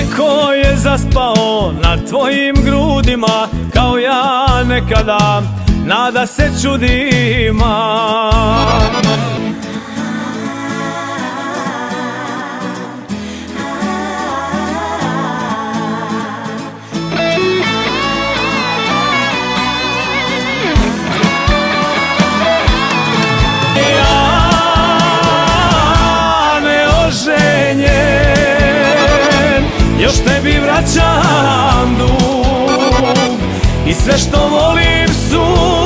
Neko je zaspao na tvojim grudima, kao ja nekada, nada se čudima. Još tebi vraćam dug i sve što volim su